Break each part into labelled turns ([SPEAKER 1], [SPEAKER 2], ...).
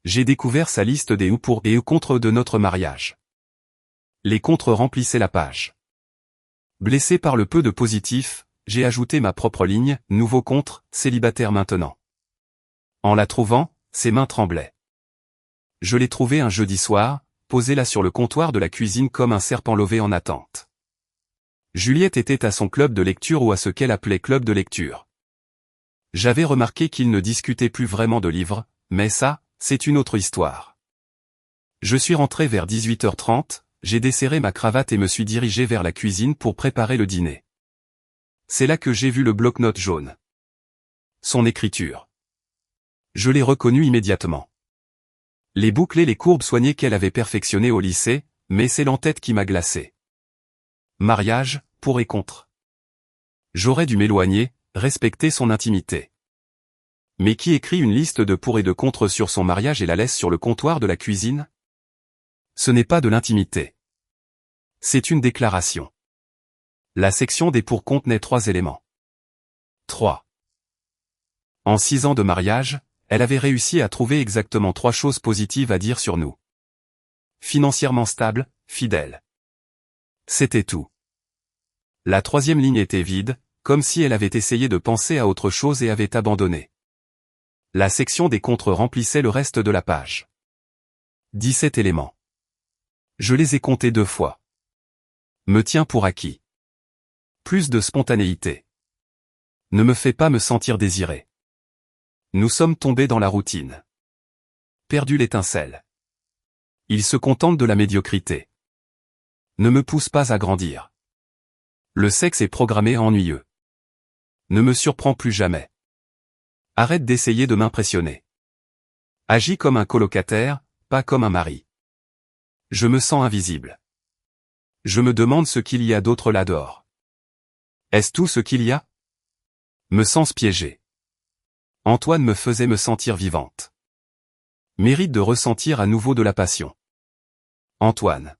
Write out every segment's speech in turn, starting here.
[SPEAKER 1] J'ai découvert sa liste des pour et contre de notre mariage. Les contre remplissaient la page. Blessé par le peu de positif, j'ai ajouté ma propre ligne, nouveau contre, célibataire maintenant. En la trouvant, ses mains tremblaient. Je l'ai trouvée un jeudi soir, posée là sur le comptoir de la cuisine comme un serpent lové en attente. Juliette était à son club de lecture ou à ce qu'elle appelait club de lecture. J'avais remarqué qu'ils ne discutaient plus vraiment de livres, mais ça, c'est une autre histoire. Je suis rentré vers 18h30, j'ai desserré ma cravate et me suis dirigé vers la cuisine pour préparer le dîner. C'est là que j'ai vu le bloc-notes jaune. Son écriture. Je l'ai reconnu immédiatement. Les boucles et les courbes soignées qu'elle avait perfectionnées au lycée, mais c'est l'entête qui m'a glacé. Mariage, pour et contre. J'aurais dû m'éloigner, respecter son intimité. Mais qui écrit une liste de pour et de contre sur son mariage et la laisse sur le comptoir de la cuisine? Ce n'est pas de l'intimité. C'est une déclaration. La section des pour contenait 3 éléments. 3. En 6 ans de mariage, elle avait réussi à trouver exactement 3 choses positives à dire sur nous. Financièrement stable, fidèle. C'était tout. La 3e ligne était vide, comme si elle avait essayé de penser à autre chose et avait abandonné. La section des contre remplissait le reste de la page. 17 éléments. Je les ai comptés 2 fois. Me tiens pour acquis. Plus de spontanéité. Ne me fais pas me sentir désiré. Nous sommes tombés dans la routine. Perdu l'étincelle. Il se contente de la médiocrité. Ne me pousse pas à grandir. Le sexe est programmé ennuyeux. Ne me surprends plus jamais. Arrête d'essayer de m'impressionner. Agis comme un colocataire, pas comme un mari. Je me sens invisible. Je me demande ce qu'il y a d'autre là dehors. Est-ce tout ce qu'il y a? Me sens piégé. Antoine me faisait me sentir vivante. Mérite de ressentir à nouveau de la passion. Antoine.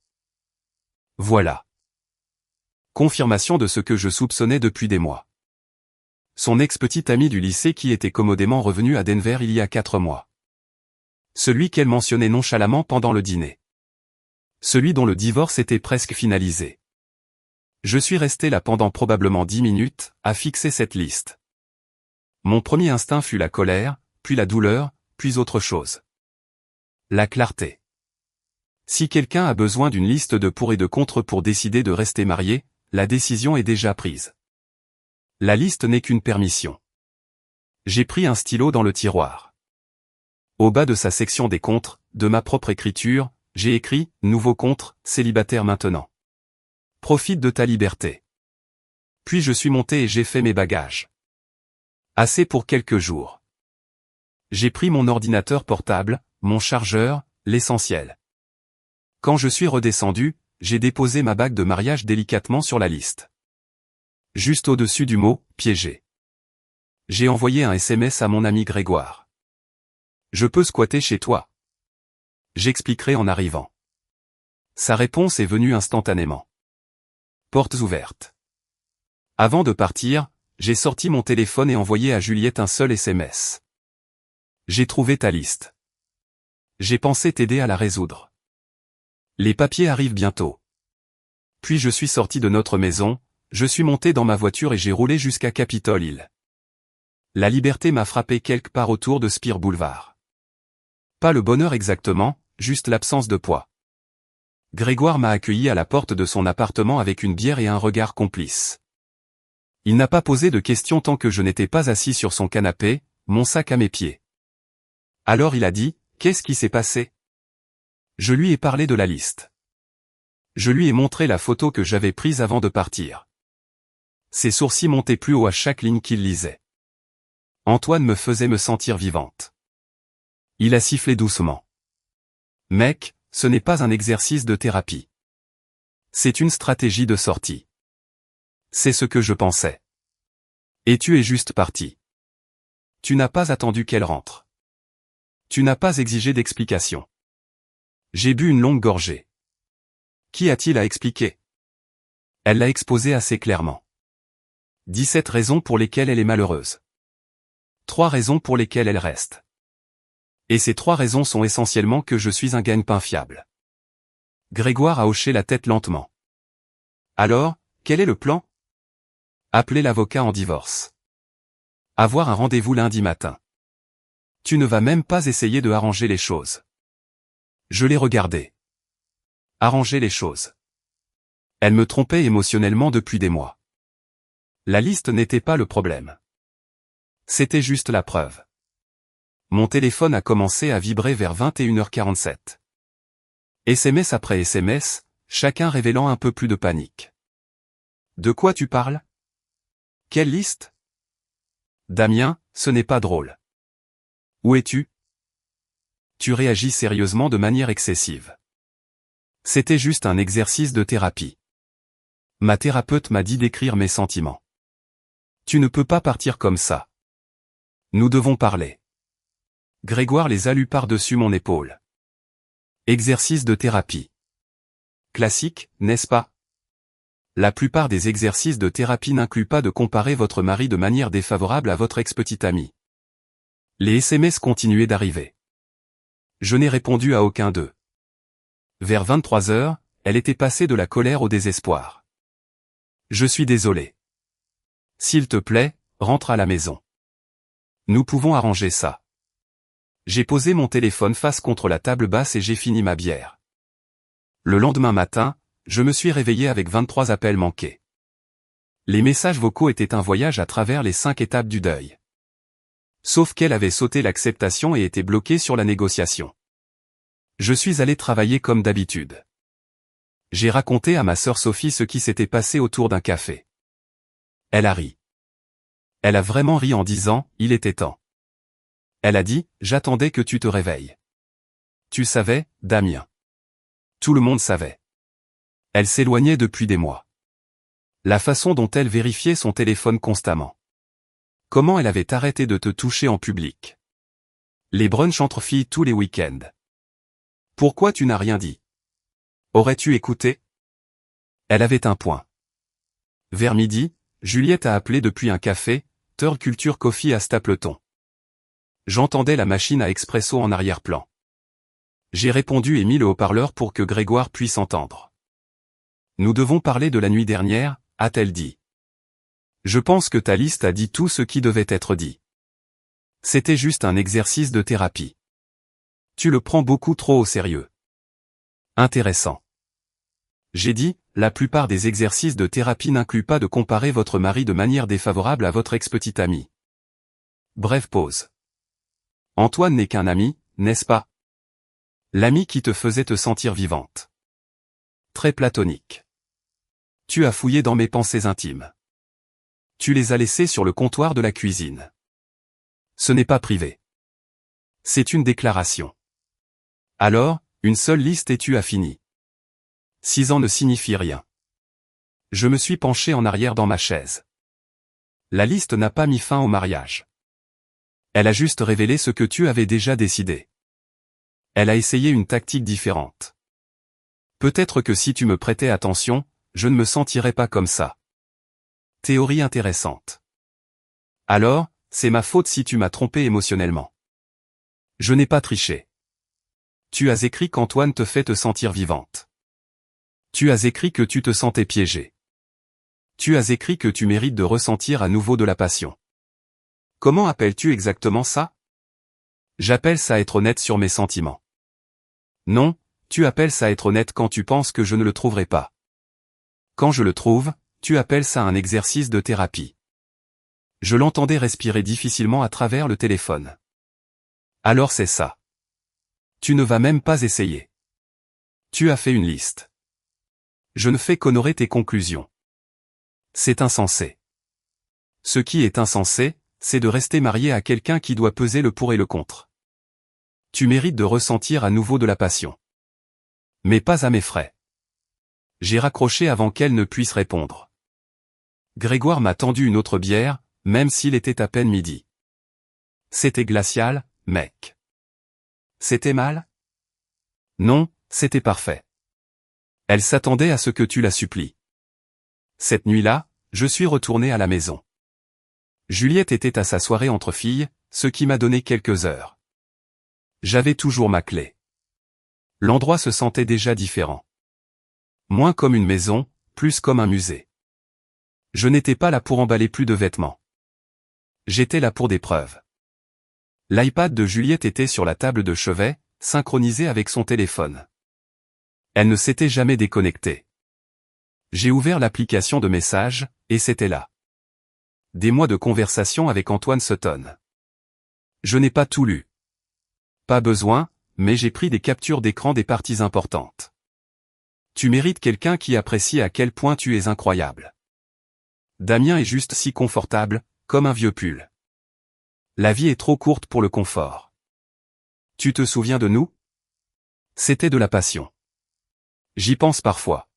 [SPEAKER 1] Voilà. Confirmation de ce que je soupçonnais depuis des mois. Son ex-petit ami du lycée qui était commodément revenu à Denver il y a 4 mois. Celui qu'elle mentionnait nonchalamment pendant le dîner. Celui dont le divorce était presque finalisé. Je suis resté là pendant probablement 10 minutes, à fixer cette liste. Mon premier instinct fut la colère, puis la douleur, puis autre chose. La clarté. Si quelqu'un a besoin d'une liste de pour et de contre pour décider de rester marié, la décision est déjà prise. La liste n'est qu'une permission. J'ai pris un stylo dans le tiroir. Au bas de sa section des contre, de ma propre écriture, j'ai écrit « Nouveau contre, célibataire maintenant. Profite de ta liberté. » Puis je suis monté et j'ai fait mes bagages. Assez pour quelques jours. J'ai pris mon ordinateur portable, mon chargeur, l'essentiel. Quand je suis redescendu, j'ai déposé ma bague de mariage délicatement sur la liste. Juste au-dessus du mot « piégé ». J'ai envoyé un SMS à mon ami Grégoire. Je peux squatter chez toi. J'expliquerai en arrivant. Sa réponse est venue instantanément. Portes ouvertes. Avant de partir, j'ai sorti mon téléphone et envoyé à Juliette un seul SMS. J'ai trouvé ta liste. J'ai pensé t'aider à la résoudre. Les papiers arrivent bientôt. Puis je suis sorti de notre maison, je suis monté dans ma voiture et j'ai roulé jusqu'à Capitol Hill. La liberté m'a frappé quelque part autour de Spear Boulevard. Pas le bonheur exactement, juste l'absence de poids. Grégoire m'a accueilli à la porte de son appartement avec une bière et un regard complice. Il n'a pas posé de questions tant que je n'étais pas assis sur son canapé, mon sac à mes pieds. Alors il a dit, « Qu'est-ce qui s'est passé ?» Je lui ai parlé de la liste. Je lui ai montré la photo que j'avais prise avant de partir. Ses sourcils montaient plus haut à chaque ligne qu'il lisait. Antoine me faisait me sentir vivante. Il a sifflé doucement. « Mec, ce n'est pas un exercice de thérapie. C'est une stratégie de sortie. » C'est ce que je pensais. Et tu es juste parti. Tu n'as pas attendu qu'elle rentre. Tu n'as pas exigé d'explication. J'ai bu une longue gorgée. Qui a-t-il à expliquer? Elle l'a exposé assez clairement. 17 raisons pour lesquelles elle est malheureuse. 3 raisons pour lesquelles elle reste. Et ces 3 raisons sont essentiellement que je suis un gagne-pain fiable. Grégoire a hoché la tête lentement. Alors, quel est le plan? Appeler l'avocat en divorce. Avoir un rendez-vous lundi matin. Tu ne vas même pas essayer de arranger les choses. Je l'ai regardé. Arranger les choses. Elle me trompait émotionnellement depuis des mois. La liste n'était pas le problème. C'était juste la preuve. Mon téléphone a commencé à vibrer vers 21h47. SMS après SMS, chacun révélant un peu plus de panique. De quoi tu parles? Quelle liste? Damien, ce n'est pas drôle. Où es-tu? Tu réagis sérieusement de manière excessive. C'était juste un exercice de thérapie. Ma thérapeute m'a dit d'écrire mes sentiments. Tu ne peux pas partir comme ça. Nous devons parler. Grégoire les a lus par-dessus mon épaule. Exercice de thérapie. Classique, n'est-ce pas? La plupart des exercices de thérapie n'incluent pas de comparer votre mari de manière défavorable à votre ex-petite amie. Les SMS continuaient d'arriver. Je n'ai répondu à aucun d'eux. Vers 23h, elle était passée de la colère au désespoir. Je suis désolé. S'il te plaît, rentre à la maison. Nous pouvons arranger ça. J'ai posé mon téléphone face contre la table basse et j'ai fini ma bière. Le lendemain matin, je me suis réveillé avec 23 appels manqués. Les messages vocaux étaient un voyage à travers les 5 étapes du deuil. Sauf qu'elle avait sauté l'acceptation et était bloquée sur la négociation. Je suis allé travailler comme d'habitude. J'ai raconté à ma sœur Sophie ce qui s'était passé autour d'un café. Elle a ri. Elle a vraiment ri en disant, il était temps. Elle a dit, j'attendais que tu te réveilles. Tu savais, Damien. Tout le monde savait. Elle s'éloignait depuis des mois. La façon dont elle vérifiait son téléphone constamment. Comment elle avait arrêté de te toucher en public. Les brunchs entre filles tous les week-ends. Pourquoi tu n'as rien dit? Aurais-tu écouté? Elle avait un point. Vers midi, Juliette a appelé depuis un café, Third Culture Coffee à Stapleton. J'entendais la machine à expresso en arrière-plan. J'ai répondu et mis le haut-parleur pour que Grégoire puisse entendre. Nous devons parler de la nuit dernière, a-t-elle dit. Je pense que ta liste a dit tout ce qui devait être dit. C'était juste un exercice de thérapie. Tu le prends beaucoup trop au sérieux. Intéressant. J'ai dit, la plupart des exercices de thérapie n'incluent pas de comparer votre mari de manière défavorable à votre ex-petite amie. Brève pause. Antoine n'est qu'un ami, n'est-ce pas? L'ami qui te faisait te sentir vivante. Très platonique. Tu as fouillé dans mes pensées intimes. Tu les as laissées sur le comptoir de la cuisine. Ce n'est pas privé. C'est une déclaration. Alors, une seule liste et tu as fini. 6 ans ne signifie rien. Je me suis penché en arrière dans ma chaise. La liste n'a pas mis fin au mariage. Elle a juste révélé ce que tu avais déjà décidé. Elle a essayé une tactique différente. Peut-être que si tu me prêtais attention, je ne me sentirais pas comme ça. Théorie intéressante. Alors, c'est ma faute si tu m'as trompé émotionnellement. Je n'ai pas triché. Tu as écrit qu'Antoine te fait te sentir vivante. Tu as écrit que tu te sentais piégé. Tu as écrit que tu mérites de ressentir à nouveau de la passion. Comment appelles-tu exactement ça? J'appelle ça être honnête sur mes sentiments. Non, tu appelles ça être honnête quand tu penses que je ne le trouverai pas. Quand je le trouve, tu appelles ça un exercice de thérapie. Je l'entendais respirer difficilement à travers le téléphone. Alors c'est ça. Tu ne vas même pas essayer. Tu as fait une liste. Je ne fais qu'honorer tes conclusions. C'est insensé. Ce qui est insensé, c'est de rester marié à quelqu'un qui doit peser le pour et le contre. Tu mérites de ressentir à nouveau de la passion. Mais pas à mes frais. J'ai raccroché avant qu'elle ne puisse répondre. Grégoire m'a tendu une autre bière, même s'il était à peine midi. C'était glacial, mec. C'était mal? Non, c'était parfait. Elle s'attendait à ce que tu la supplies. Cette nuit-là, je suis retourné à la maison. Juliette était à sa soirée entre filles, ce qui m'a donné quelques heures. J'avais toujours ma clé. L'endroit se sentait déjà différent. Moins comme une maison, plus comme un musée. Je n'étais pas là pour emballer plus de vêtements. J'étais là pour des preuves. L'iPad de Juliette était sur la table de chevet, synchronisé avec son téléphone. Elle ne s'était jamais déconnectée. J'ai ouvert l'application de messages, et c'était là. Des mois de conversation avec Antoine Sutton. Je n'ai pas tout lu. Pas besoin, mais j'ai pris des captures d'écran des parties importantes. Tu mérites quelqu'un qui apprécie à quel point tu es incroyable. Damien est juste si confortable, comme un vieux pull. La vie est trop courte pour le confort. Tu te souviens de nous? C'était de la passion. J'y pense parfois.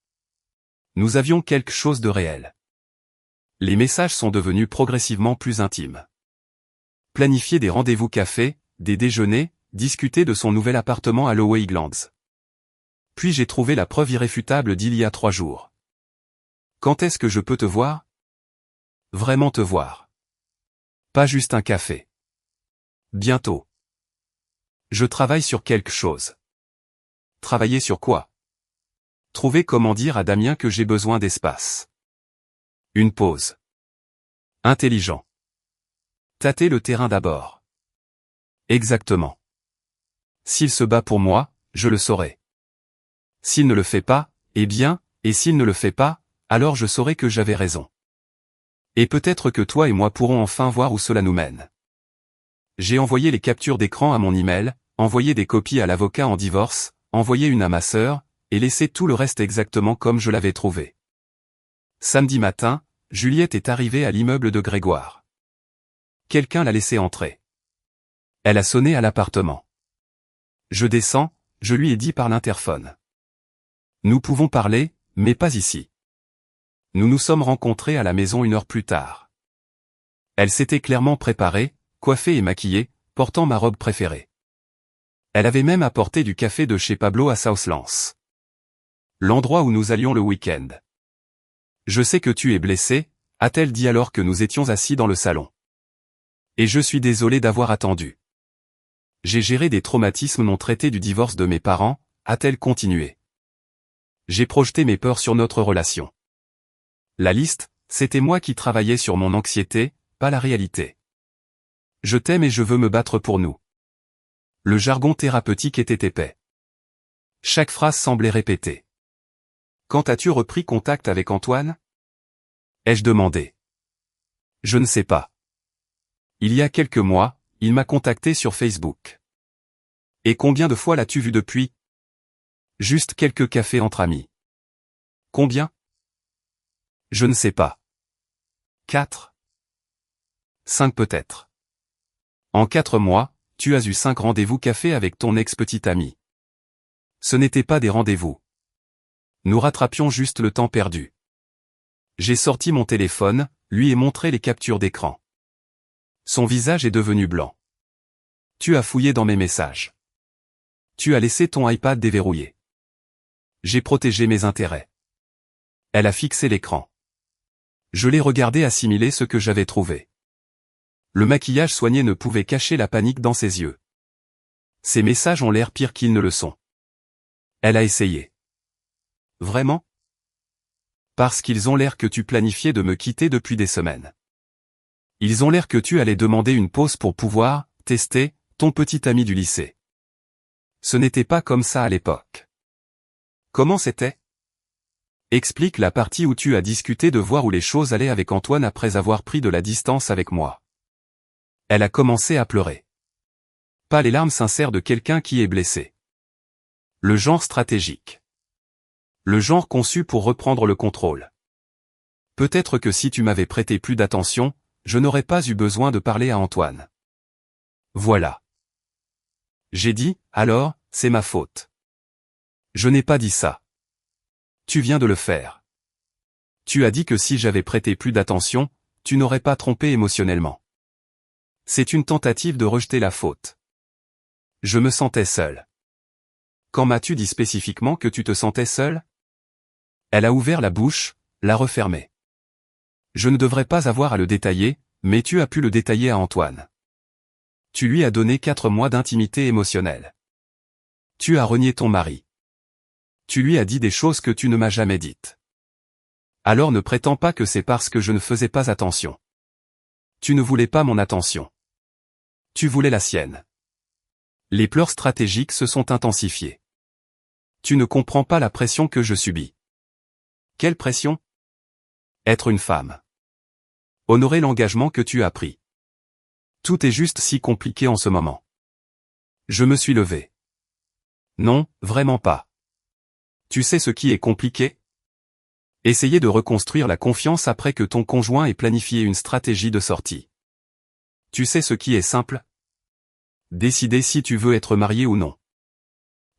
[SPEAKER 1] Nous avions quelque chose de réel. Les messages sont devenus progressivement plus intimes. Planifier des rendez-vous café, des déjeuners, discuter de son nouvel appartement à Lower Highlands. Puis j'ai trouvé la preuve irréfutable d'il y a 3 jours. Quand est-ce que je peux te voir? Vraiment te voir. Pas juste un café. Bientôt. Je travaille sur quelque chose. Travailler sur quoi? Trouver comment dire à Damien que j'ai besoin d'espace. Une pause. Intelligent. Tâter le terrain d'abord. Exactement. S'il se bat pour moi, je le saurai. S'il ne le fait pas, eh bien, et s'il ne le fait pas, alors je saurai que j'avais raison. Et peut-être que toi et moi pourrons enfin voir où cela nous mène. J'ai envoyé les captures d'écran à mon email, envoyé des copies à l'avocat en divorce, envoyé une à ma sœur, et laissé tout le reste exactement comme je l'avais trouvé. Samedi matin, Juliette est arrivée à l'immeuble de Grégoire. Quelqu'un l'a laissée entrer. Elle a sonné à l'appartement. Je descends, je lui ai dit par l'interphone. Nous pouvons parler, mais pas ici. Nous nous sommes rencontrés à la maison 1 heure plus tard. Elle s'était clairement préparée, coiffée et maquillée, portant ma robe préférée. Elle avait même apporté du café de chez Pablo à Southlands. L'endroit où nous allions le week-end. Je sais que tu es blessé, a-t-elle dit alors que nous étions assis dans le salon. Et je suis désolé d'avoir attendu. J'ai géré des traumatismes non traités du divorce de mes parents, a-t-elle continué. J'ai projeté mes peurs sur notre relation. La liste, c'était moi qui travaillais sur mon anxiété, pas la réalité. Je t'aime et je veux me battre pour nous. Le jargon thérapeutique était épais. Chaque phrase semblait répétée. Quand as-tu repris contact avec Antoine? Ai-je demandé. Je ne sais pas. Il y a quelques mois, il m'a contacté sur Facebook. Et combien de fois l'as-tu vu depuis? Juste quelques cafés entre amis. Combien? Je ne sais pas. 4. 5 peut-être. En 4 mois, tu as eu 5 rendez-vous café avec ton ex-petite amie. Ce n'étaient pas des rendez-vous. Nous rattrapions juste le temps perdu. J'ai sorti mon téléphone, lui ai montré les captures d'écran. Son visage est devenu blanc. Tu as fouillé dans mes messages. Tu as laissé ton iPad déverrouillé. J'ai protégé mes intérêts. Elle a fixé l'écran. Je l'ai regardé assimiler ce que j'avais trouvé. Le maquillage soigné ne pouvait cacher la panique dans ses yeux. Ces messages ont l'air pires qu'ils ne le sont. Elle a essayé. Vraiment? Parce qu'ils ont l'air que tu planifiais de me quitter depuis des semaines. Ils ont l'air que tu allais demander une pause pour pouvoir tester ton petit ami du lycée. Ce n'était pas comme ça à l'époque. Comment c'était? Explique la partie où tu as discuté de voir où les choses allaient avec Antoine après avoir pris de la distance avec moi. Elle a commencé à pleurer. Pas les larmes sincères de quelqu'un qui est blessé. Le genre stratégique. Le genre conçu pour reprendre le contrôle. Peut-être que si tu m'avais prêté plus d'attention, je n'aurais pas eu besoin de parler à Antoine. Voilà. J'ai dit, alors, c'est ma faute. Je n'ai pas dit ça. Tu viens de le faire. Tu as dit que si j'avais prêté plus d'attention, tu n'aurais pas trompé émotionnellement. C'est une tentative de rejeter la faute. Je me sentais seul. Quand m'as-tu dit spécifiquement que tu te sentais seul? Elle a ouvert la bouche, l'a refermée. Je ne devrais pas avoir à le détailler, mais tu as pu le détailler à Antoine. Tu lui as donné 4 mois d'intimité émotionnelle. Tu as renié ton mari. Tu lui as dit des choses que tu ne m'as jamais dites. Alors ne prétends pas que c'est parce que je ne faisais pas attention. Tu ne voulais pas mon attention. Tu voulais la sienne. Les pleurs stratégiques se sont intensifiés. Tu ne comprends pas la pression que je subis. Quelle pression? Être une femme. Honorer l'engagement que tu as pris. Tout est juste si compliqué en ce moment. Je me suis levé. Non, vraiment pas. Tu sais ce qui est compliqué? Essayer de reconstruire la confiance après que ton conjoint ait planifié une stratégie de sortie. Tu sais ce qui est simple? Décider si tu veux être marié ou non.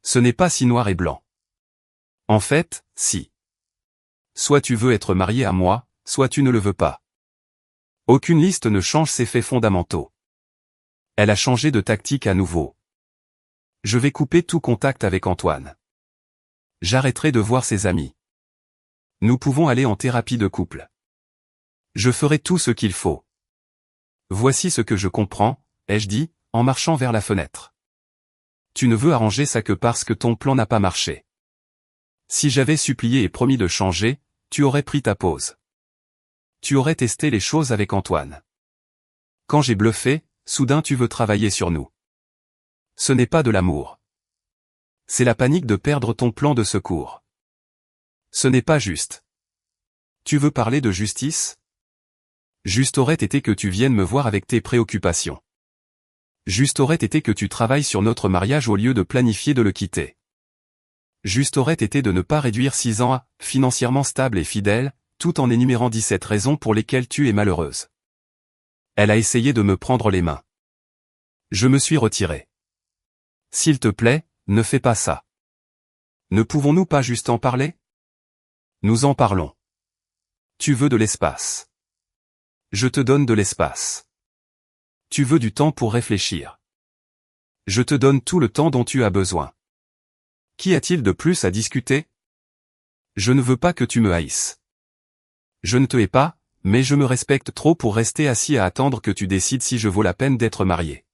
[SPEAKER 1] Ce n'est pas si noir et blanc. En fait, si. Soit tu veux être marié à moi, soit tu ne le veux pas. Aucune liste ne change ces faits fondamentaux. Elle a changé de tactique à nouveau. Je vais couper tout contact avec Antoine. J'arrêterai de voir ses amis. Nous pouvons aller en thérapie de couple. Je ferai tout ce qu'il faut. Voici ce que je comprends, ai-je dit, en marchant vers la fenêtre. Tu ne veux arranger ça que parce que ton plan n'a pas marché. Si j'avais supplié et promis de changer, tu aurais pris ta pause. Tu aurais testé les choses avec Antoine. Quand j'ai bluffé, soudain tu veux travailler sur nous. Ce n'est pas de l'amour. C'est la panique de perdre ton plan de secours. Ce n'est pas juste. Tu veux parler de justice? Juste aurait été que tu viennes me voir avec tes préoccupations. Juste aurait été que tu travailles sur notre mariage au lieu de planifier de le quitter. Juste aurait été de ne pas réduire 6 ans à « financièrement stable et fidèle », tout en énumérant 17 raisons pour lesquelles tu es malheureuse. Elle a essayé de me prendre les mains. Je me suis retiré. S'il te plaît, ne fais pas ça. Ne pouvons-nous pas juste en parler? Nous en parlons. Tu veux de l'espace. Je te donne de l'espace. Tu veux du temps pour réfléchir. Je te donne tout le temps dont tu as besoin. Qu'y a-t-il de plus à discuter? Je ne veux pas que tu me haïsses. Je ne te hais pas, mais je me respecte trop pour rester assis à attendre que tu décides si je vaux la peine d'être marié.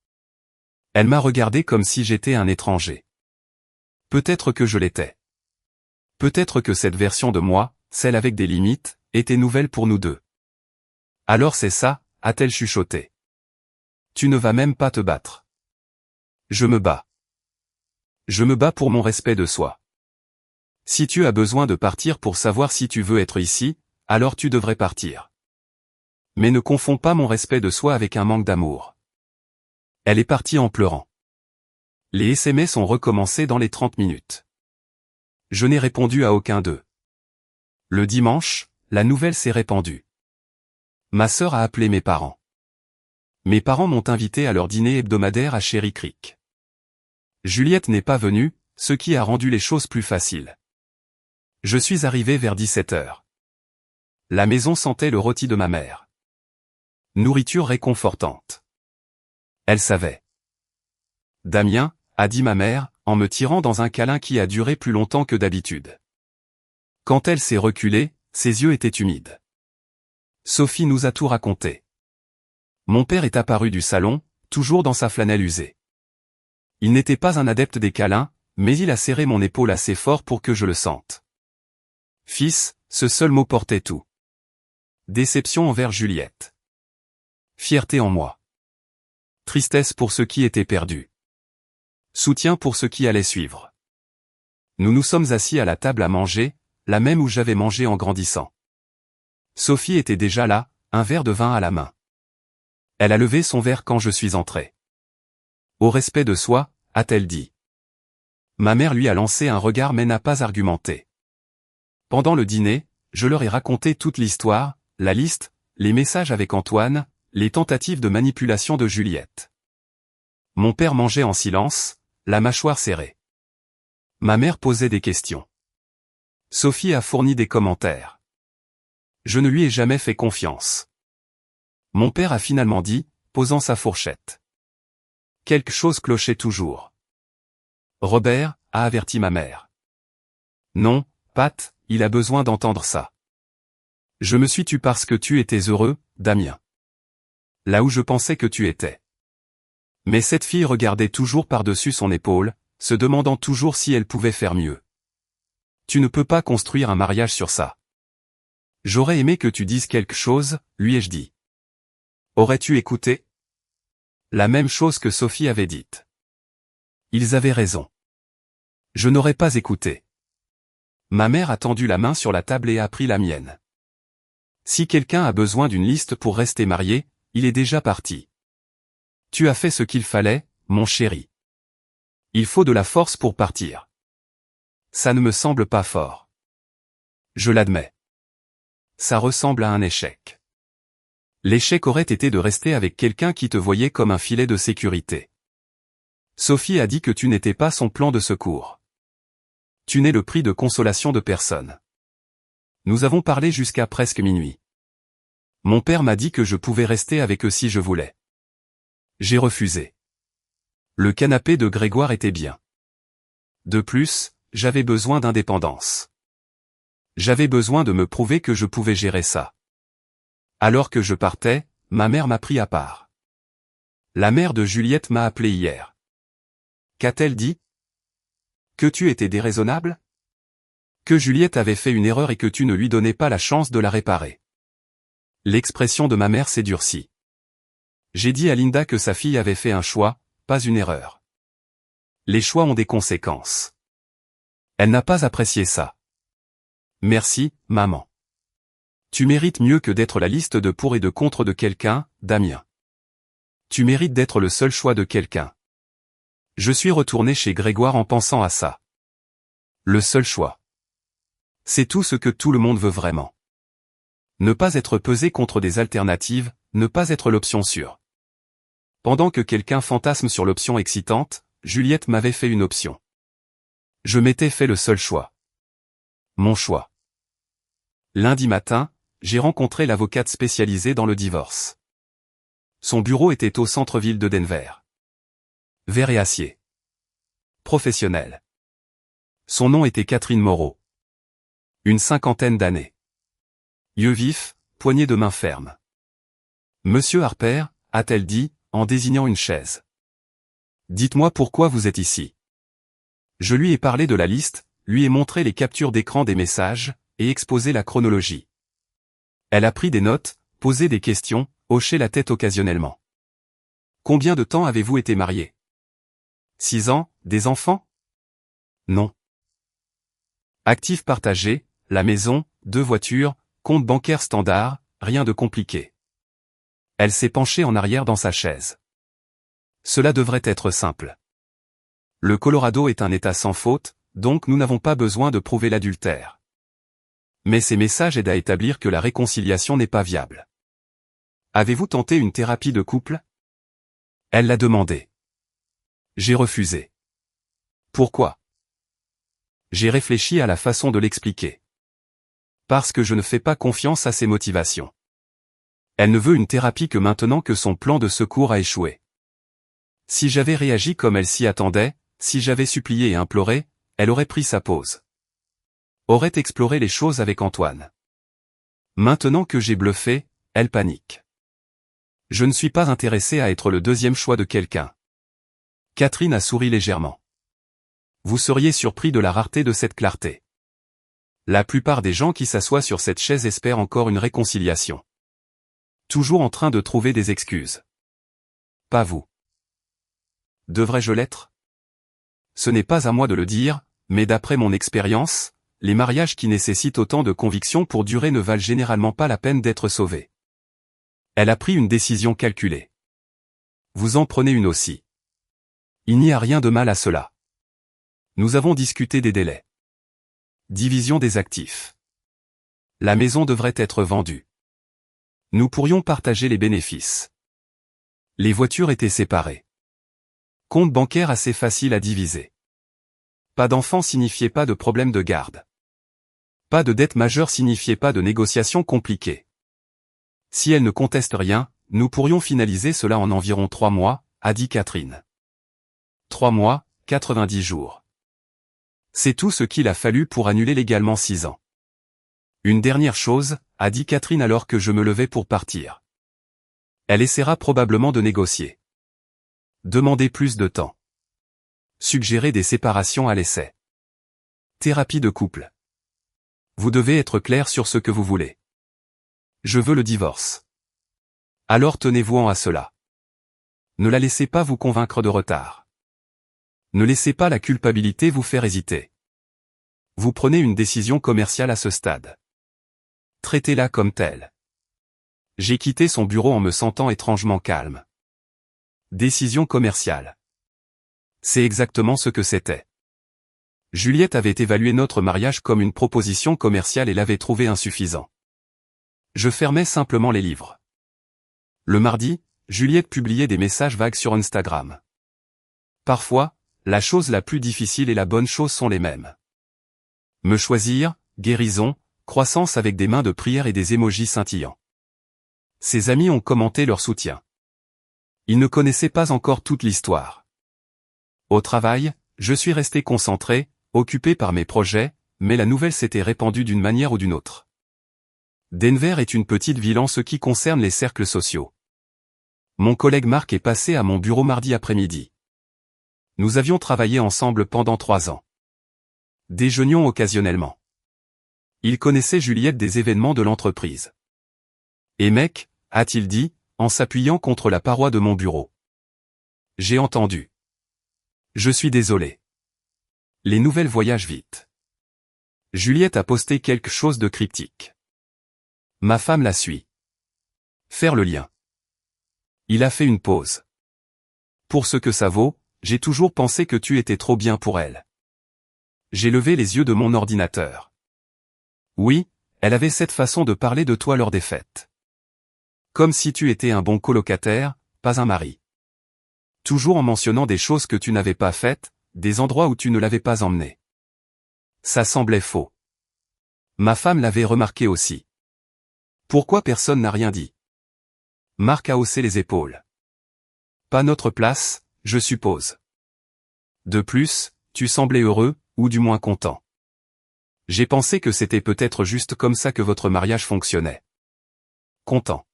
[SPEAKER 1] Elle m'a regardé comme si j'étais un étranger. Peut-être que je l'étais. Peut-être que cette version de moi, celle avec des limites, était nouvelle pour nous deux. Alors c'est ça, a-t-elle chuchoté. Tu ne vas même pas te battre. Je me bats. Je me bats pour mon respect de soi. Si tu as besoin de partir pour savoir si tu veux être ici, alors tu devrais partir. Mais ne confonds pas mon respect de soi avec un manque d'amour. Elle est partie en pleurant. Les SMS ont recommencé dans les 30 minutes. Je n'ai répondu à aucun d'eux. Le dimanche, la nouvelle s'est répandue. Ma sœur a appelé mes parents. Mes parents m'ont invité à leur dîner hebdomadaire à Cherry Creek. Juliette n'est pas venue, ce qui a rendu les choses plus faciles. Je suis arrivé vers 17h. La maison sentait le rôti de ma mère. Nourriture réconfortante. Elle savait. Damien, a dit ma mère, en me tirant dans un câlin qui a duré plus longtemps que d'habitude. Quand elle s'est reculée, ses yeux étaient humides. Sophie nous a tout raconté. Mon père est apparu du salon, toujours dans sa flanelle usée. Il n'était pas un adepte des câlins, mais il a serré mon épaule assez fort pour que je le sente. Fils, ce seul mot portait tout. Déception envers Juliette. Fierté en moi. Tristesse pour ce qui était perdu. Soutien pour ce qui allait suivre. Nous nous sommes assis à la table à manger, la même où j'avais mangé en grandissant. Sophie était déjà là, un verre de vin à la main. Elle a levé son verre quand je suis entré. Au respect de soi, a-t-elle dit. Ma mère lui a lancé un regard mais n'a pas argumenté. Pendant le dîner, je leur ai raconté toute l'histoire, la liste, les messages avec Antoine, les tentatives de manipulation de Juliette. Mon père mangeait en silence, la mâchoire serrée. Ma mère posait des questions. Sophie a fourni des commentaires. Je ne lui ai jamais fait confiance. Mon père a finalement dit, posant sa fourchette. Quelque chose clochait toujours. Robert, a averti ma mère. Non, Pat, il a besoin d'entendre ça. Je me suis tue parce que tu étais heureux, Damien. Là où je pensais que tu étais. Mais cette fille regardait toujours par-dessus son épaule, se demandant toujours si elle pouvait faire mieux. Tu ne peux pas construire un mariage sur ça. J'aurais aimé que tu dises quelque chose, lui ai-je dit. Aurais-tu écouté? La même chose que Sophie avait dite. Ils avaient raison. Je n'aurais pas écouté. Ma mère a tendu la main sur la table et a pris la mienne. Si quelqu'un a besoin d'une liste pour rester marié, il est déjà parti. Tu as fait ce qu'il fallait, mon chéri. Il faut de la force pour partir. Ça ne me semble pas fort. Je l'admets. Ça ressemble à un échec. L'échec aurait été de rester avec quelqu'un qui te voyait comme un filet de sécurité. Sophie a dit que tu n'étais pas son plan de secours. Tu n'es le prix de consolation de personne. Nous avons parlé jusqu'à presque minuit. Mon père m'a dit que je pouvais rester avec eux si je voulais. J'ai refusé. Le canapé de Grégoire était bien. De plus, j'avais besoin d'indépendance. J'avais besoin de me prouver que je pouvais gérer ça. Alors que je partais, ma mère m'a pris à part. La mère de Juliette m'a appelé hier. Qu'a-t-elle dit? Que tu étais déraisonnable? Que Juliette avait fait une erreur et que tu ne lui donnais pas la chance de la réparer. L'expression de ma mère s'est durcie. J'ai dit à Linda que sa fille avait fait un choix, pas une erreur. Les choix ont des conséquences. Elle n'a pas apprécié ça. Merci, maman. Tu mérites mieux que d'être la liste de pour et de contre de quelqu'un, Damien. Tu mérites d'être le seul choix de quelqu'un. Je suis retourné chez Grégoire en pensant à ça. Le seul choix. C'est tout ce que tout le monde veut vraiment. Ne pas être pesé contre des alternatives, ne pas être l'option sûre. Pendant que quelqu'un fantasme sur l'option excitante, Juliette m'avait fait une option. Je m'étais fait le seul choix. Mon choix. Lundi matin, j'ai rencontré l'avocate spécialisée dans le divorce. Son bureau était au centre-ville de Denver. Vert et acier. Professionnel. Son nom était Catherine Moreau. Une cinquantaine d'années. Yeux vifs, poignée de main ferme. Monsieur Harper, a-t-elle dit, en désignant une chaise. Dites-moi pourquoi vous êtes ici. Je lui ai parlé de la liste, lui ai montré les captures d'écran des messages, et exposé la chronologie. Elle a pris des notes, posé des questions, hoché la tête occasionnellement. Combien de temps avez-vous été marié? 6 ans, des enfants? Non. Actifs partagés, la maison, 2 voitures, compte bancaire standard, rien de compliqué. Elle s'est penchée en arrière dans sa chaise. Cela devrait être simple. Le Colorado est un État sans faute, donc nous n'avons pas besoin de prouver l'adultère. Mais ces messages aident à établir que la réconciliation n'est pas viable. Avez-vous tenté une thérapie de couple? Elle l'a demandé. J'ai refusé. Pourquoi? J'ai réfléchi à la façon de l'expliquer. Parce que je ne fais pas confiance à ses motivations. Elle ne veut une thérapie que maintenant que son plan de secours a échoué. Si j'avais réagi comme elle s'y attendait, si j'avais supplié et imploré, elle aurait pris sa pause. Aurait exploré les choses avec Antoine. Maintenant que j'ai bluffé, elle panique. Je ne suis pas intéressé à être le deuxième choix de quelqu'un. Catherine a souri légèrement. Vous seriez surpris de la rareté de cette clarté. La plupart des gens qui s'assoient sur cette chaise espèrent encore une réconciliation. Toujours en train de trouver des excuses. Pas vous. Devrais-je l'être? Ce n'est pas à moi de le dire, mais d'après mon expérience, les mariages qui nécessitent autant de conviction pour durer ne valent généralement pas la peine d'être sauvés. Elle a pris une décision calculée. Vous en prenez une aussi. Il n'y a rien de mal à cela. Nous avons discuté des délais. Division des actifs. La maison devrait être vendue. Nous pourrions partager les bénéfices. Les voitures étaient séparées. Compte bancaire assez facile à diviser. Pas d'enfants signifiait pas de problème de garde. Pas de dette majeure signifiait pas de négociations compliquées. Si elle ne conteste rien, nous pourrions finaliser cela en environ 3 mois, a dit Catherine. 3 mois, 90 jours. C'est tout ce qu'il a fallu pour annuler légalement 6 ans. Une dernière chose, a dit Catherine alors que je me levais pour partir. Elle essaiera probablement de négocier. Demandez plus de temps. Suggérez des séparations à l'essai. Thérapie de couple. Vous devez être clair sur ce que vous voulez. Je veux le divorce. Alors tenez-vous à cela. Ne la laissez pas vous convaincre de retard. Ne laissez pas la culpabilité vous faire hésiter. Vous prenez une décision commerciale à ce stade. Traitez-la comme telle. J'ai quitté son bureau en me sentant étrangement calme. Décision commerciale. C'est exactement ce que c'était. Juliette avait évalué notre mariage comme une proposition commerciale et l'avait trouvé insuffisant. Je fermais simplement les livres. Le mardi, Juliette publiait des messages vagues sur Instagram. Parfois, la chose la plus difficile et la bonne chose sont les mêmes. Me choisir, guérison, croissance avec des mains de prière et des émojis scintillants. Ses amis ont commenté leur soutien. Ils ne connaissaient pas encore toute l'histoire. Au travail, je suis resté concentré, occupé par mes projets, mais la nouvelle s'était répandue d'une manière ou d'une autre. Denver est une petite ville en ce qui concerne les cercles sociaux. Mon collègue Marc est passé à mon bureau mardi après-midi. Nous avions travaillé ensemble pendant 3 ans. Déjeunions occasionnellement. Il connaissait Juliette des événements de l'entreprise. Et mec, a-t-il dit, en s'appuyant contre la paroi de mon bureau. J'ai entendu. Je suis désolé. Les nouvelles voyagent vite. Juliette a posté quelque chose de cryptique. Ma femme la suit. Faire le lien. Il a fait une pause. Pour ce que ça vaut, j'ai toujours pensé que tu étais trop bien pour elle. J'ai levé les yeux de mon ordinateur. Oui, elle avait cette façon de parler de toi lors des fêtes. Comme si tu étais un bon colocataire, pas un mari. Toujours en mentionnant des choses que tu n'avais pas faites, des endroits où tu ne l'avais pas emmené. Ça semblait faux. Ma femme l'avait remarqué aussi. Pourquoi personne n'a rien dit? Marc a haussé les épaules. Pas notre place, je suppose. De plus, tu semblais heureux, ou du moins content. J'ai pensé que c'était peut-être juste comme ça que votre mariage fonctionnait. Content.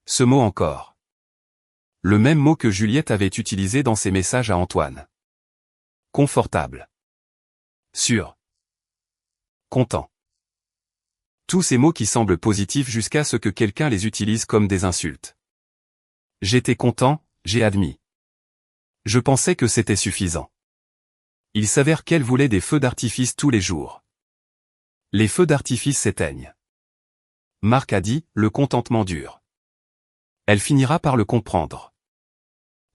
[SPEAKER 1] Ce mot encore. Le même mot que Juliette avait utilisé dans ses messages à Antoine. Confortable. Sûr. Content. Tous ces mots qui semblent positifs jusqu'à ce que quelqu'un les utilise comme des insultes. J'étais content, j'ai admis. Je pensais que c'était suffisant. Il s'avère qu'elle voulait des feux d'artifice tous les jours. Les feux d'artifice s'éteignent. Marc a dit, le contentement dure. Elle finira par le comprendre.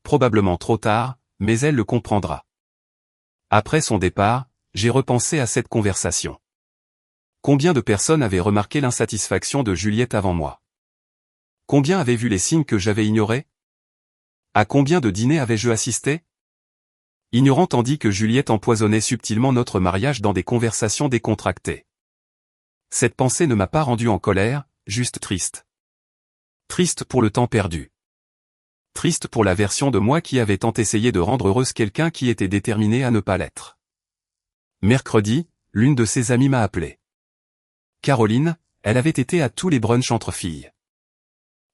[SPEAKER 1] Probablement trop tard, mais elle le comprendra. Après son départ, j'ai repensé à cette conversation. Combien de personnes avaient remarqué l'insatisfaction de Juliette avant moi? Combien avaient vu les signes que j'avais ignorés? À combien de dîners avais-je assisté? Ignorant tandis que Juliette empoisonnait subtilement notre mariage dans des conversations décontractées. Cette pensée ne m'a pas rendu en colère, juste triste. Triste pour le temps perdu. Triste pour la version de moi qui avait tant essayé de rendre heureuse quelqu'un qui était déterminé à ne pas l'être. Mercredi, l'une de ses amies m'a appelé. Caroline, elle avait été à tous les brunchs entre filles.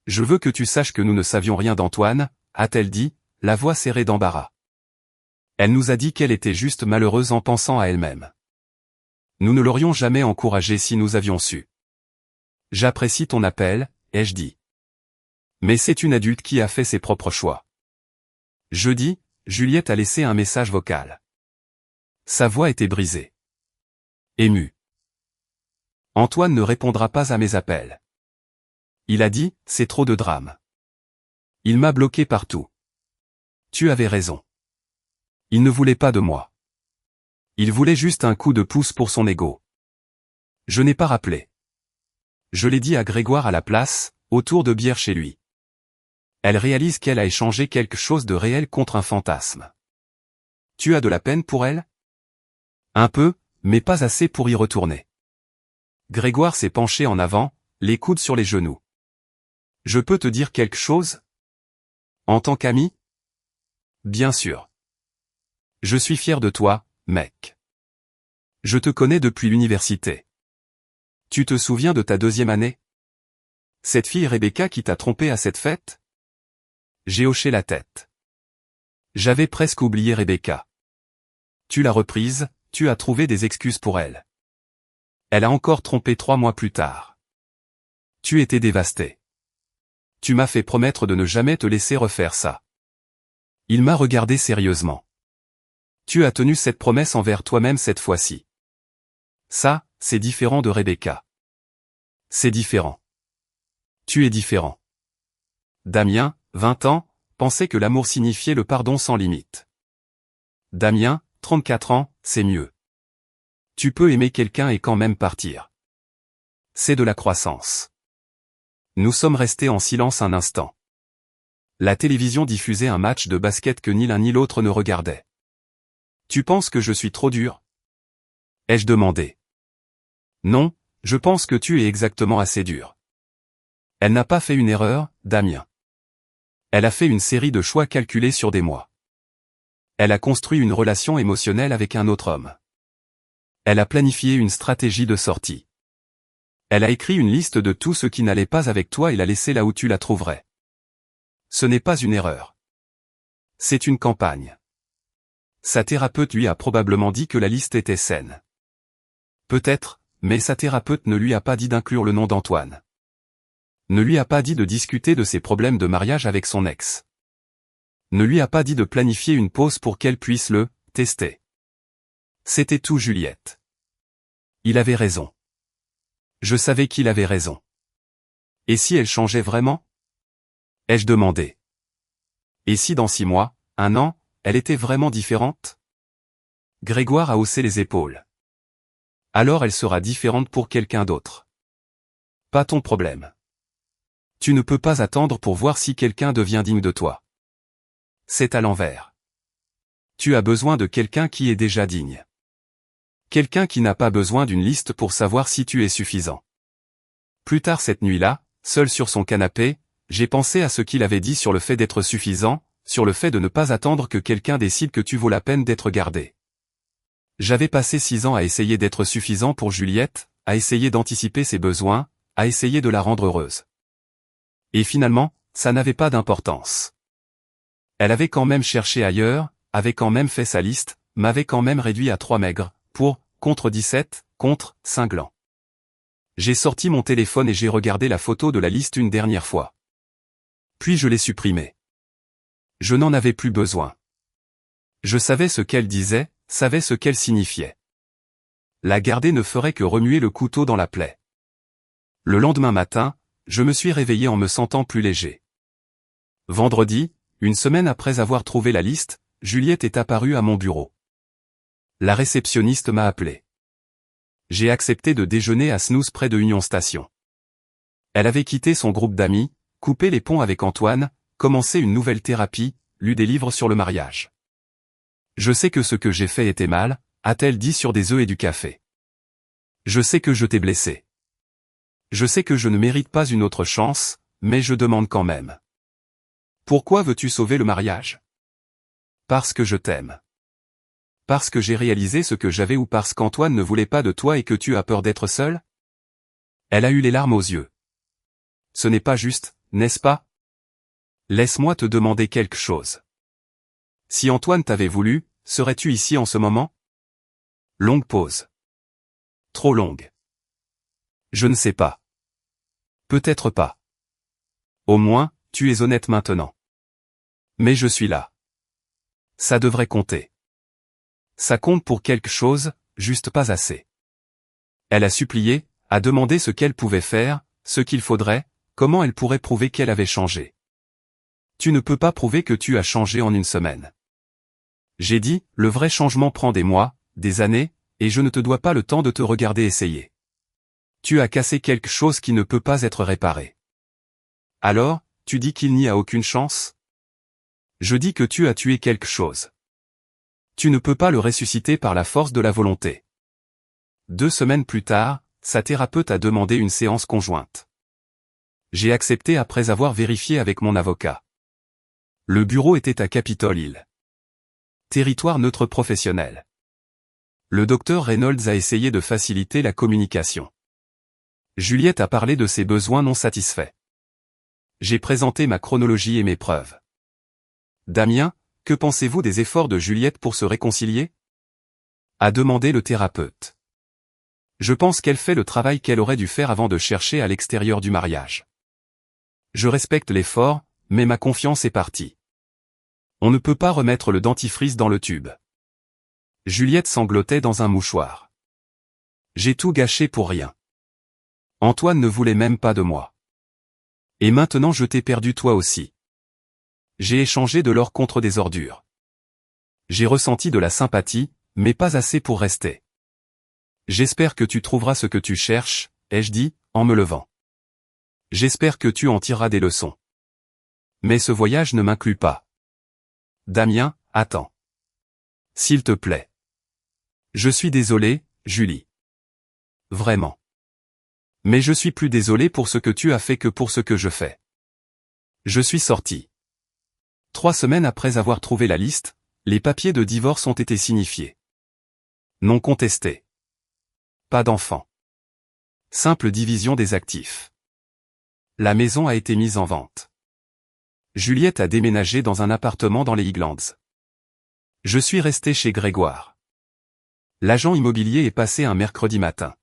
[SPEAKER 1] Je veux que tu saches que nous ne savions rien d'Antoine, a-t-elle dit, la voix serrée d'embarras. Elle nous a dit qu'elle était juste malheureuse en pensant à elle-même. Nous ne l'aurions jamais encouragée si nous avions su. J'apprécie ton appel, ai-je dit. Mais c'est une adulte qui a fait ses propres choix. Jeudi, Juliette a laissé un message vocal. Sa voix était brisée. Émue. Antoine ne répondra pas à mes appels. Il a dit, c'est trop de drame. Il m'a bloqué partout. Tu avais raison. Il ne voulait pas de moi. Il voulait juste un coup de pouce pour son ego. Je n'ai pas rappelé. Je l'ai dit à Grégoire à la place, autour de bière chez lui. Elle réalise qu'elle a échangé quelque chose de réel contre un fantasme. Tu as de la peine pour elle? Un peu, mais pas assez pour y retourner. Grégoire s'est penché en avant, les coudes sur les genoux. Je peux te dire quelque chose? En tant qu'ami? Bien sûr. Je suis fier de toi, mec. Je te connais depuis l'université. Tu te souviens de ta 2e année? Cette fille Rebecca qui t'a trompé à cette fête? J'ai hoché la tête. J'avais presque oublié Rebecca. Tu l'as reprise, tu as trouvé des excuses pour elle. Elle a encore trompé 3 mois plus tard. Tu étais dévasté. Tu m'as fait promettre de ne jamais te laisser refaire ça. Il m'a regardé sérieusement. Tu as tenu cette promesse envers toi-même cette fois-ci. Ça, c'est différent de Rebecca. C'est différent. Tu es différent. Damien, 20 ans, pensait que l'amour signifiait le pardon sans limite. Damien, 34 ans, c'est mieux. Tu peux aimer quelqu'un et quand même partir. C'est de la croissance. Nous sommes restés en silence un instant. La télévision diffusait un match de basket que ni l'un ni l'autre ne regardait. Tu penses que je suis trop dur? Ai-je demandé. Non, je pense que tu es exactement assez dur. Elle n'a pas fait une erreur, Damien. Elle a fait une série de choix calculés sur des mois. Elle a construit une relation émotionnelle avec un autre homme. Elle a planifié une stratégie de sortie. Elle a écrit une liste de tout ce qui n'allait pas avec toi et l'a laissé là où tu la trouverais. Ce n'est pas une erreur. C'est une campagne. Sa thérapeute lui a probablement dit que la liste était saine. Peut-être, mais sa thérapeute ne lui a pas dit d'inclure le nom d'Antoine. Ne lui a pas dit de discuter de ses problèmes de mariage avec son ex. Ne lui a pas dit de planifier une pause pour qu'elle puisse le tester. C'était tout Juliette. Il avait raison. Je savais qu'il avait raison. Et si elle changeait vraiment? Ai-je demandé. Et si dans 6 mois, 1 an, elle était vraiment différente? Grégoire a haussé les épaules. Alors elle sera différente pour quelqu'un d'autre. Pas ton problème. Tu ne peux pas attendre pour voir si quelqu'un devient digne de toi. C'est à l'envers. Tu as besoin de quelqu'un qui est déjà digne. Quelqu'un qui n'a pas besoin d'une liste pour savoir si tu es suffisant. Plus tard cette nuit-là, seul sur son canapé, j'ai pensé à ce qu'il avait dit sur le fait d'être suffisant, sur le fait de ne pas attendre que quelqu'un décide que tu vaux la peine d'être gardé. J'avais passé 6 ans à essayer d'être suffisant pour Juliette, à essayer d'anticiper ses besoins, à essayer de la rendre heureuse. Et finalement, ça n'avait pas d'importance. Elle avait quand même cherché ailleurs, avait quand même fait sa liste, m'avait quand même réduit à 3 maigres, pour, contre 17, contre, cinglant. J'ai sorti mon téléphone et j'ai regardé la photo de la liste une dernière fois. Puis je l'ai supprimée. Je n'en avais plus besoin. Je savais ce qu'elle disait, savais ce qu'elle signifiait. La garder ne ferait que remuer le couteau dans la plaie. Le lendemain matin, je me suis réveillé en me sentant plus léger. Vendredi, une semaine après avoir trouvé la liste, Juliette est apparue à mon bureau. La réceptionniste m'a appelé. J'ai accepté de déjeuner à Snooze près de Union Station. Elle avait quitté son groupe d'amis, coupé les ponts avec Antoine, commencé une nouvelle thérapie, lu des livres sur le mariage. Je sais que ce que j'ai fait était mal, a-t-elle dit sur des œufs et du café. Je sais que je t'ai blessé. Je sais que je ne mérite pas une autre chance, mais je demande quand même. Pourquoi veux-tu sauver le mariage? Parce que je t'aime. Parce que j'ai réalisé ce que j'avais ou parce qu'Antoine ne voulait pas de toi et que tu as peur d'être seul? Elle a eu les larmes aux yeux. Ce n'est pas juste, n'est-ce pas? Laisse-moi te demander quelque chose. Si Antoine t'avait voulu, serais-tu ici en ce moment? Longue pause. Trop longue. Je ne sais pas. Peut-être pas. Au moins, tu es honnête maintenant. Mais je suis là. Ça devrait compter. Ça compte pour quelque chose, juste pas assez. Elle a supplié, a demandé ce qu'elle pouvait faire, ce qu'il faudrait, comment elle pourrait prouver qu'elle avait changé. Tu ne peux pas prouver que tu as changé en une semaine. J'ai dit, le vrai changement prend des mois, des années, et je ne te dois pas le temps de te regarder essayer. Tu as cassé quelque chose qui ne peut pas être réparé. Alors, tu dis qu'il n'y a aucune chance? Je dis que tu as tué quelque chose. Tu ne peux pas le ressusciter par la force de la volonté. 2 semaines plus tard, sa thérapeute a demandé une séance conjointe. J'ai accepté après avoir vérifié avec mon avocat. Le bureau était à Capitol Hill. Territoire neutre professionnel. Le docteur Reynolds a essayé de faciliter la communication. Juliette a parlé de ses besoins non satisfaits. J'ai présenté ma chronologie et mes preuves. Damien, Que pensez-vous des efforts de Juliette pour se réconcilier? A demandé le thérapeute. Je pense qu'elle fait le travail qu'elle aurait dû faire avant de chercher à l'extérieur du mariage. Je respecte l'effort, mais ma confiance est partie. On ne peut pas remettre le dentifrice dans le tube. Juliette sanglotait dans un mouchoir. J'ai tout gâché pour rien. Antoine ne voulait même pas de moi. Et maintenant je t'ai perdu toi aussi. J'ai échangé de l'or contre des ordures. J'ai ressenti de la sympathie, mais pas assez pour rester. J'espère que tu trouveras ce que tu cherches, ai-je dit, en me levant. J'espère que tu en tireras des leçons. Mais ce voyage ne m'inclut pas. Damien, attends. S'il te plaît. Je suis désolé, Julie. Vraiment. Mais je suis plus désolé pour ce que tu as fait que pour ce que je fais. Je suis sorti. 3 semaines après avoir trouvé la liste, les papiers de divorce ont été signifiés. Non contesté. Pas d'enfant. Simple division des actifs. La maison a été mise en vente. Juliette a déménagé dans un appartement dans les Highlands. Je suis resté chez Grégoire. L'agent immobilier est passé un mercredi matin.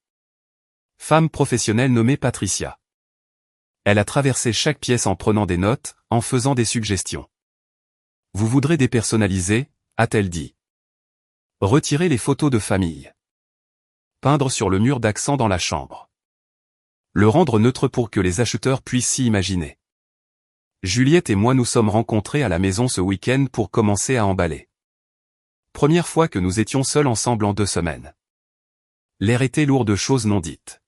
[SPEAKER 1] Femme professionnelle nommée Patricia. Elle a traversé chaque pièce en prenant des notes, en faisant des suggestions. Vous voudrez dépersonnaliser, a-t-elle dit. Retirer les photos de famille. Peindre sur le mur d'accent dans la chambre. Le rendre neutre pour que les acheteurs puissent s'y imaginer. Juliette et moi nous sommes rencontrés à la maison ce week-end pour commencer à emballer. Première fois que nous étions seuls ensemble en 2 semaines. L'air était lourd de choses non dites.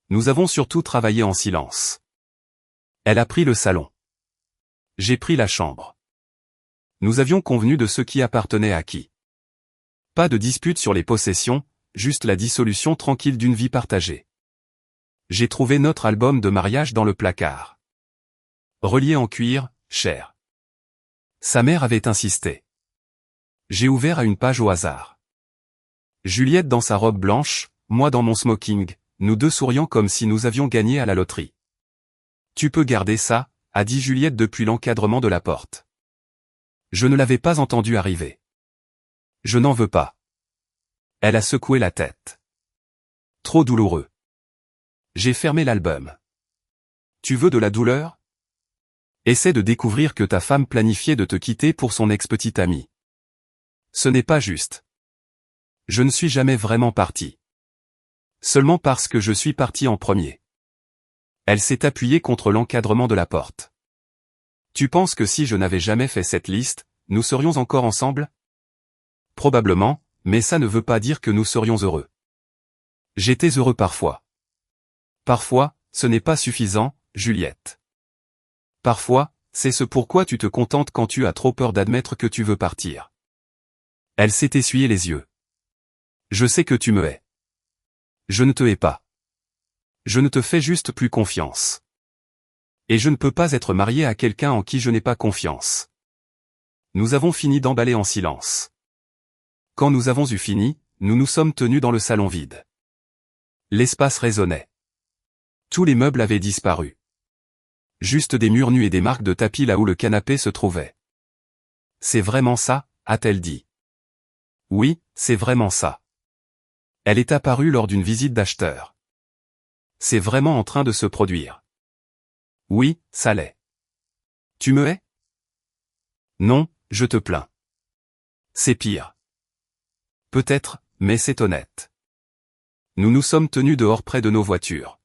[SPEAKER 1] Nous avons surtout travaillé en silence. Elle a pris le salon. J'ai pris la chambre. Nous avions convenu de ce qui appartenait à qui. Pas de dispute sur les possessions, juste la dissolution tranquille d'une vie partagée. J'ai trouvé notre album de mariage dans le placard. Relié en cuir, cher. Sa mère avait insisté. J'ai ouvert à une page au hasard. Juliette dans sa robe blanche, moi dans mon smoking, nous deux souriant comme si nous avions gagné à la loterie. Tu peux garder ça, a dit Juliette depuis l'encadrement de la porte. Je ne l'avais pas entendu arriver. Je n'en veux pas. Elle a secoué la tête. Trop douloureux. J'ai fermé l'album. Tu veux de la douleur? Essaie de découvrir que ta femme planifiait de te quitter pour son ex-petite amie. Ce n'est pas juste. Je ne suis jamais vraiment parti. Seulement parce que je suis parti en premier. Elle s'est appuyée contre l'encadrement de la porte. Tu penses que si je n'avais jamais fait cette liste, nous serions encore ensemble? Probablement, mais ça ne veut pas dire que nous serions heureux. J'étais heureux parfois. Parfois, ce n'est pas suffisant, Juliette. Parfois, c'est ce pourquoi tu te contentes quand tu as trop peur d'admettre que tu veux partir. Elle s'est essuyée les yeux. Je sais que tu me hais. Je ne te hais pas. Je ne te fais juste plus confiance. Et je ne peux pas être marié à quelqu'un en qui je n'ai pas confiance. Nous avons fini d'emballer en silence. Quand nous avons eu fini, nous nous sommes tenus dans le salon vide. L'espace résonnait. Tous les meubles avaient disparu. Juste des murs nus et des marques de tapis là où le canapé se trouvait. C'est vraiment ça, a-t-elle dit. Oui, c'est vraiment ça. Elle est apparue lors d'une visite d'acheteur. C'est vraiment en train de se produire. Oui, ça l'est. Tu me hais? Non, je te plains. C'est pire. Peut-être, mais c'est honnête. Nous nous sommes tenus dehors près de nos voitures.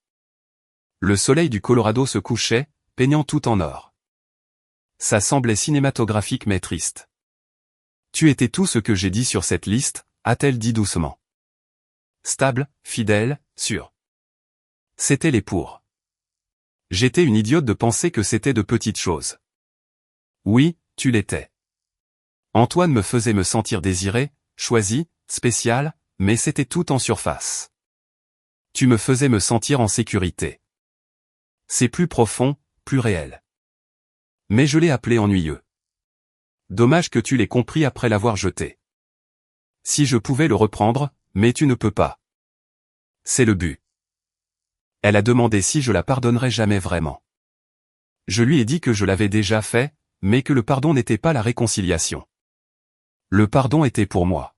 [SPEAKER 1] Le soleil du Colorado se couchait, peignant tout en or. Ça semblait cinématographique mais triste. Tu étais tout ce que j'ai dit sur cette liste, a-t-elle dit doucement. Stable, fidèle, sûr. C'était les pour. J'étais une idiote de penser que c'était de petites choses. Oui, tu l'étais. Antoine me faisait me sentir désiré, choisi, spécial, mais c'était tout en surface. Tu me faisais me sentir en sécurité. C'est plus profond, plus réel. Mais je l'ai appelé ennuyeux. Dommage que tu l'aies compris après l'avoir jeté. Si je pouvais le reprendre, mais tu ne peux pas. C'est le but. Elle a demandé si je la pardonnerais jamais vraiment. Je lui ai dit que je l'avais déjà fait, mais que le pardon n'était pas la réconciliation. Le pardon était pour moi.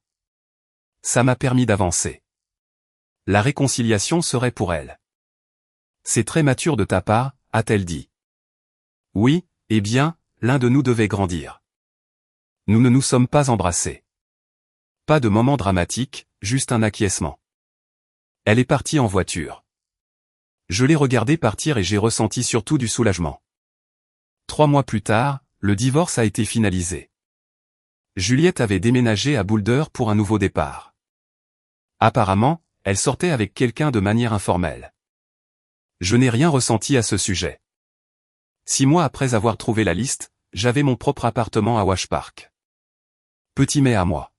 [SPEAKER 1] Ça m'a permis d'avancer. La réconciliation serait pour elle. C'est très mature de ta part, a-t-elle dit. Oui, eh bien, l'un de nous devait grandir. Nous ne nous sommes pas embrassés. Pas de moment dramatique, juste un acquiescement. Elle est partie en voiture. Je l'ai regardée partir et j'ai ressenti surtout du soulagement. 3 mois plus tard, le divorce a été finalisé. Juliette avait déménagé à Boulder pour un nouveau départ. Apparemment, elle sortait avec quelqu'un de manière informelle. Je n'ai rien ressenti à ce sujet. 6 mois après avoir trouvé la liste, j'avais mon propre appartement à Wash Park. Petit mais à moi.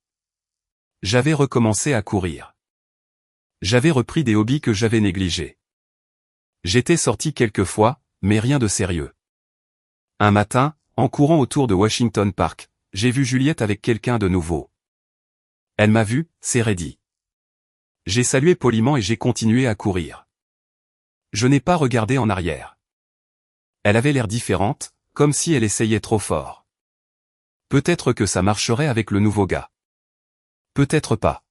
[SPEAKER 1] J'avais recommencé à courir. J'avais repris des hobbies que j'avais négligés. J'étais sorti quelques fois, mais rien de sérieux. Un matin, en courant autour de Washington Park, j'ai vu Juliette avec quelqu'un de nouveau. Elle m'a vu, s'est raidie. J'ai salué poliment et j'ai continué à courir. Je n'ai pas regardé en arrière. Elle avait l'air différente, comme si elle essayait trop fort. Peut-être que ça marcherait avec le nouveau gars. Peut-être pas.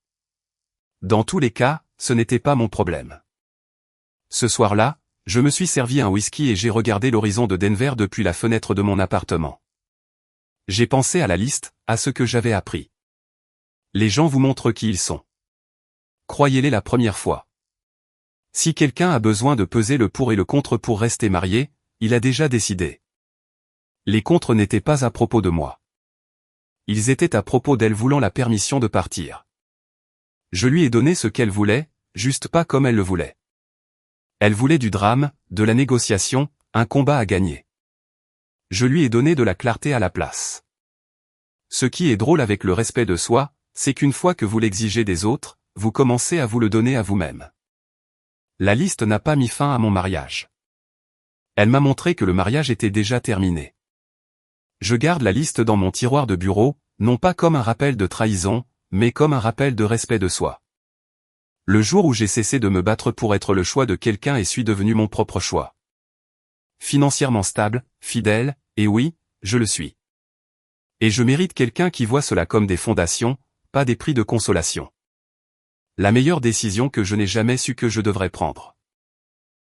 [SPEAKER 1] Dans tous les cas, ce n'était pas mon problème. Ce soir-là, je me suis servi un whisky et j'ai regardé l'horizon de Denver depuis la fenêtre de mon appartement. J'ai pensé à la liste, à ce que j'avais appris. Les gens vous montrent qui ils sont. Croyez-les la première fois. Si quelqu'un a besoin de peser le pour et le contre pour rester marié, il a déjà décidé. Les contres n'étaient pas à propos de moi. Ils étaient à propos d'elle voulant la permission de partir. Je lui ai donné ce qu'elle voulait, juste pas comme elle le voulait. Elle voulait du drame, de la négociation, un combat à gagner. Je lui ai donné de la clarté à la place. Ce qui est drôle avec le respect de soi, c'est qu'une fois que vous l'exigez des autres, vous commencez à vous le donner à vous-même. La liste n'a pas mis fin à mon mariage. Elle m'a montré que le mariage était déjà terminé. Je garde la liste dans mon tiroir de bureau, non pas comme un rappel de trahison, mais comme un rappel de respect de soi. Le jour où j'ai cessé de me battre pour être le choix de quelqu'un et suis devenu mon propre choix. Financièrement stable, fidèle, et oui, je le suis. Et je mérite quelqu'un qui voit cela comme des fondations, pas des prix de consolation. La meilleure décision que je n'ai jamais su que je devrais prendre.